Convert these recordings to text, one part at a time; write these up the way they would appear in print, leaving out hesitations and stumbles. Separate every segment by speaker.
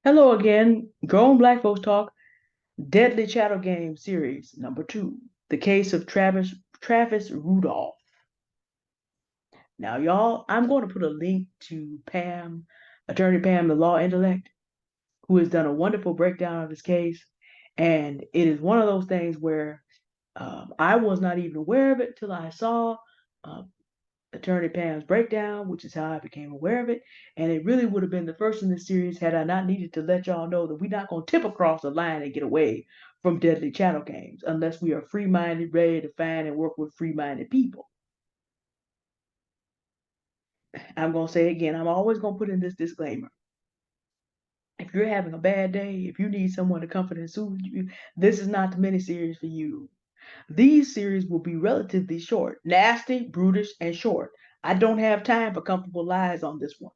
Speaker 1: Hello again, Grown Black Folks Talk, Deadly Chattel Game Series number 2, The Case of Travis Rudolph. Now, y'all, I'm going to put a link to Pam, Attorney Pam, the law intellect, who has done a wonderful breakdown of this case. And it is one of those things where I was not even aware of it till I saw uh, Attorney Pam's breakdown, which is how I became aware of it. And it really would have been the first in this series had I not needed to let y'all know that we're not going to tip across the line and get away from deadly chattel games unless we are free minded, ready to find and work with free minded people. I'm going to say again, I'm always going to put in this disclaimer. If you're having a bad day, if you need someone to comfort and soothe you, this is not the miniseries for you. These series will be relatively short, nasty, brutish, and short. I don't have time for comfortable lies on this one.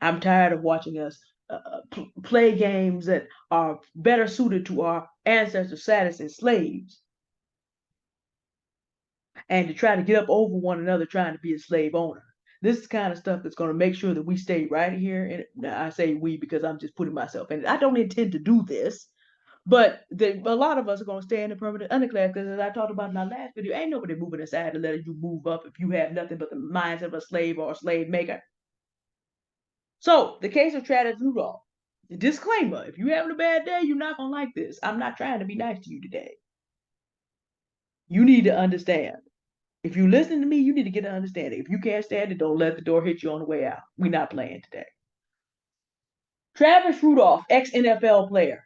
Speaker 1: I'm tired of watching us play games that are better suited to our ancestors' status as slaves and to try to get up over one another trying to be a slave owner. This is the kind of stuff that's going to make sure that we stay right here. And I say we because I'm just putting myself in it. I don't intend to do this, but a lot of us are going to stay in the permanent underclass because, as I talked about in our last video, ain't nobody moving aside to let you move up if you have nothing but the mindset of a slave or a slave maker. So, the case of Travis Rudolph. Disclaimer, if you're having a bad day, you're not going to like this. I'm not trying to be nice to you today. You need to understand. If you listen to me, you need to get an understanding. If you can't stand it, don't let the door hit you on the way out. We're not playing today. Travis Rudolph, ex-NFL player,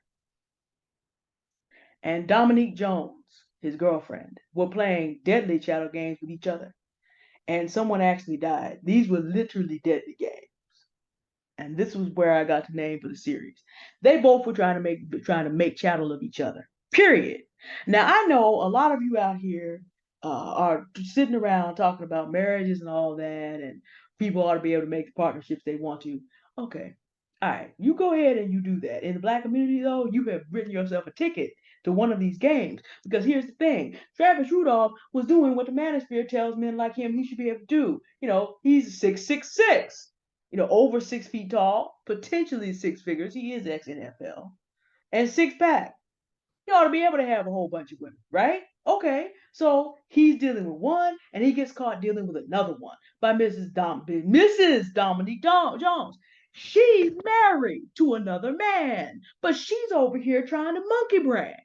Speaker 1: and Dominique Jones, his girlfriend, were playing deadly chattel games with each other. And someone actually died. These were literally deadly games. And this was where I got the name for the series. They both were trying to make chattel of each other. Period. Now I know a lot of you out here are sitting around talking about marriages and all that, and people ought to be able to make the partnerships they want to. Okay, all right, you go ahead and you do that. In the black community, though, you have written yourself a ticket to one of these games because here's the thing: Travis Rudolph was doing what the manosphere tells men like him he should be able to do. He's 6'6". Over 6 feet tall, potentially six figures. He is ex NFL and six pack. You ought to be able to have a whole bunch of women, right? Okay, so he's dealing with one, and he gets caught dealing with another one by Mrs. Dominique Jones. She's married to another man, but she's over here trying to monkey branch.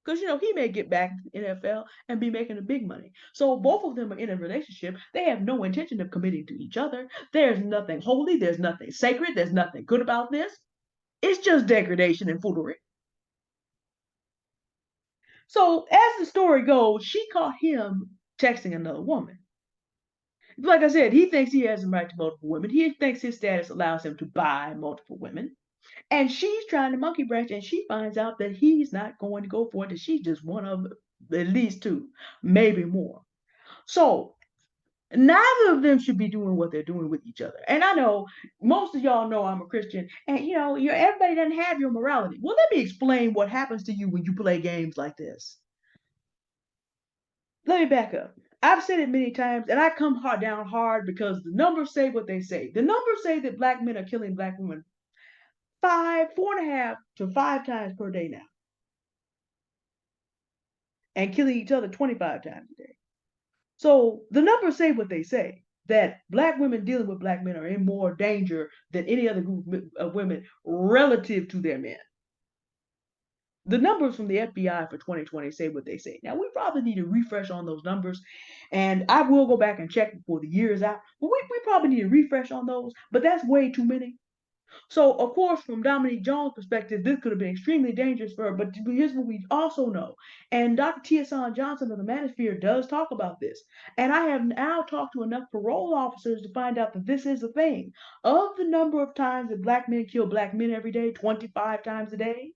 Speaker 1: Because he may get back to the NFL and be making the big money. So both of them are in a relationship. They have no intention of committing to each other. There's nothing holy. There's nothing sacred. There's nothing good about this. It's just degradation and foolery. So as the story goes, she caught him texting another woman. Like I said, he thinks he has the right to multiple women. He thinks his status allows him to buy multiple women. And she's trying to monkey branch, and she finds out that he's not going to go for it, that she's just one of at least two, maybe more. So neither of them should be doing what they're doing with each other. And I know most of y'all know I'm a Christian, and everybody doesn't have your morality. Well, let me explain what happens to you when you play games like this. Let me back up. I've said it many times, and I come down hard because the numbers say what they say. The numbers say that black men are killing black women 4.5 to 5 times per day now, and killing each other 25 times a day. So the numbers say what they say, that black women dealing with black men are in more danger than any other group of women relative to their men. The numbers from the FBI for 2020 say what they say. Now, we probably need to refresh on those numbers, and I will go back and check before the year is out. But we probably need to refresh on those, but that's way too many. So, of course, from Dominique Jones' perspective, this could have been extremely dangerous for her. But here's what we also know. And Dr. Tieson Johnson of the Manosphere does talk about this. And I have now talked to enough parole officers to find out that this is a thing. Of the number of times that black men kill black men every day, 25 times a day,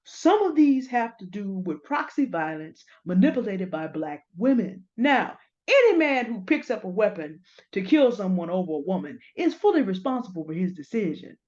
Speaker 1: some of these have to do with proxy violence manipulated by black women. Now, any man who picks up a weapon to kill someone over a woman is fully responsible for his decision.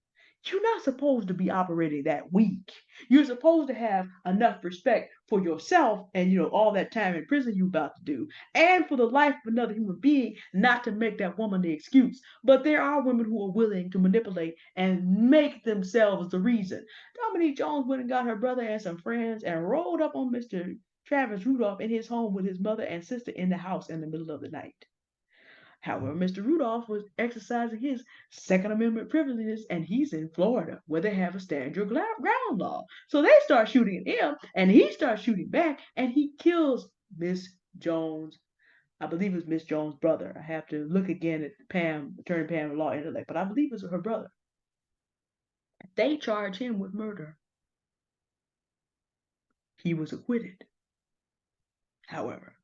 Speaker 1: You're not supposed to be operating that weak. You're supposed to have enough respect for yourself and all that time in prison you're about to do, and for the life of another human being, not to make that woman the excuse. But there are women who are willing to manipulate and make themselves the reason. Dominique Jones went and got her brother and some friends and rolled up on Mr. Travis Rudolph in his home with his mother and sister in the house in the middle of the night. However, Mr. Rudolph was exercising his Second Amendment privileges, and he's in Florida where they have a stand your ground law. So they start shooting at him, and he starts shooting back, and he kills Miss Jones. I believe it was Miss Jones' brother. I have to look again at Pam, Attorney Pam, Law Intellect, but I believe it was her brother. They charge him with murder. He was acquitted, however.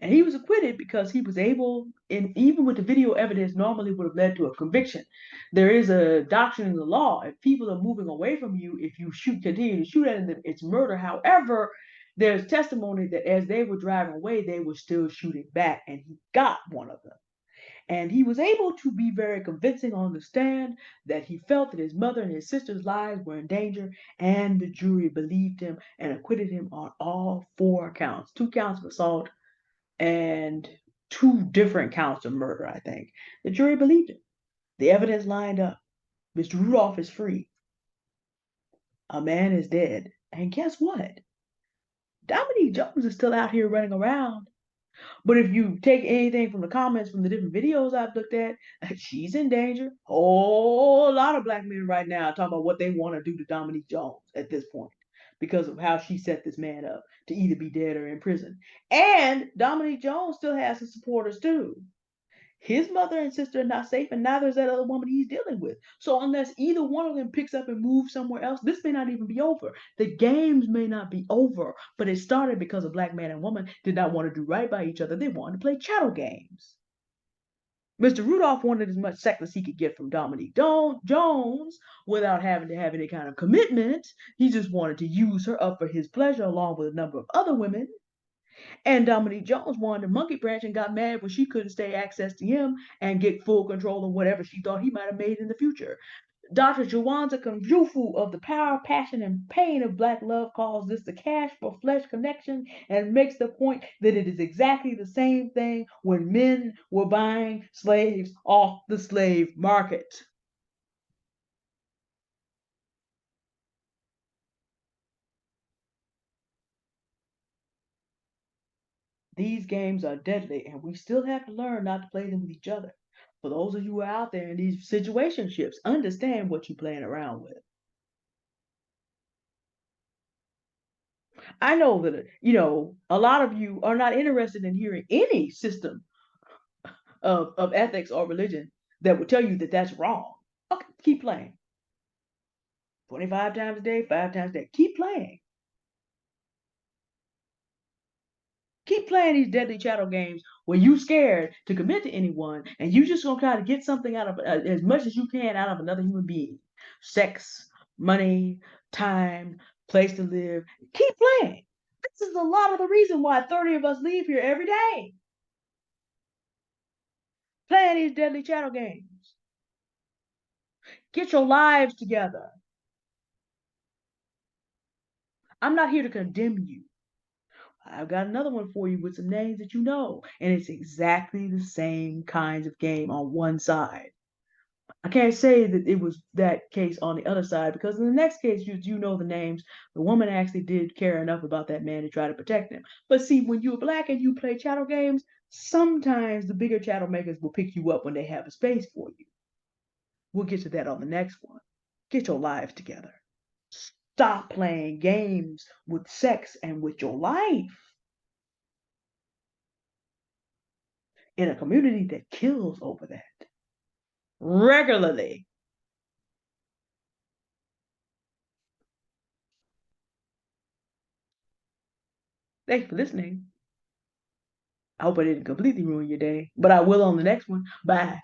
Speaker 1: And he was acquitted because he was able, and even with the video evidence, normally would have led to a conviction. There is a doctrine in the law. If people are moving away from you, if you continue to shoot at them, it's murder. However, there's testimony that as they were driving away, they were still shooting back, and he got one of them. And he was able to be very convincing on the stand that he felt that his mother and his sister's lives were in danger, and the jury believed him and acquitted him on all 4 counts: 2 counts of assault and 2 different counts of murder, I think. The jury believed him. The evidence lined up. Mr. Rudolph is free. A man is dead. And guess what? Dominique Jones is still out here running around. But if you take anything from the comments from the different videos I've looked at, she's in danger. Whole lot of black men right now talking about what they want to do to Dominique Jones at this point because of how she set this man up to either be dead or in prison. And Dominique Jones still has some supporters too. His mother and sister are not safe, and neither is that other woman he's dealing with. So unless either one of them picks up and moves somewhere else, this may not even be over. The games may not be over, but it started because a black man and woman did not want to do right by each other. They wanted to play chattel games. Mr. Rudolph wanted as much sex as he could get from Dominique Jones without having to have any kind of commitment. He just wanted to use her up for his pleasure along with a number of other women. And Dominique Jones wanted a monkey branch and got mad when she couldn't stay access to him and get full control of whatever she thought he might have made in the future. Dr. Jawanza Kunjufu of the Power, Passion, and Pain of Black Love calls this the cash for flesh connection and makes the point that it is exactly the same thing when men were buying slaves off the slave market. These games are deadly, and we still have to learn not to play them with each other. For those of you who are out there in these situationships, understand what you're playing around with. I know that, a lot of you are not interested in hearing any system of ethics or religion that will tell you that that's wrong. Okay, keep playing. 25 times a day, 5 times a day. Keep playing. Keep playing these deadly chattel games where you scared to commit to anyone and you just gonna try to get something out of as much as you can out of another human being. Sex, money, time, place to live. Keep playing. This is a lot of the reason why 30 of us leave here every day. Playing these deadly chattel games. Get your lives together. I'm not here to condemn you. I've got another one for you with some names that you know, and it's exactly the same kinds of game on one side. I can't say that it was that case on the other side because in the next case, you know the names. The woman actually did care enough about that man to try to protect him. But see, when you're black and you play chattel games, sometimes the bigger chattel makers will pick you up when they have a space for you. We'll get to that on the next one. Get your lives together. Stop playing games with sex and with your life in a community that kills over that regularly. Thanks for listening. I hope I didn't completely ruin your day, but I will on the next one. Bye.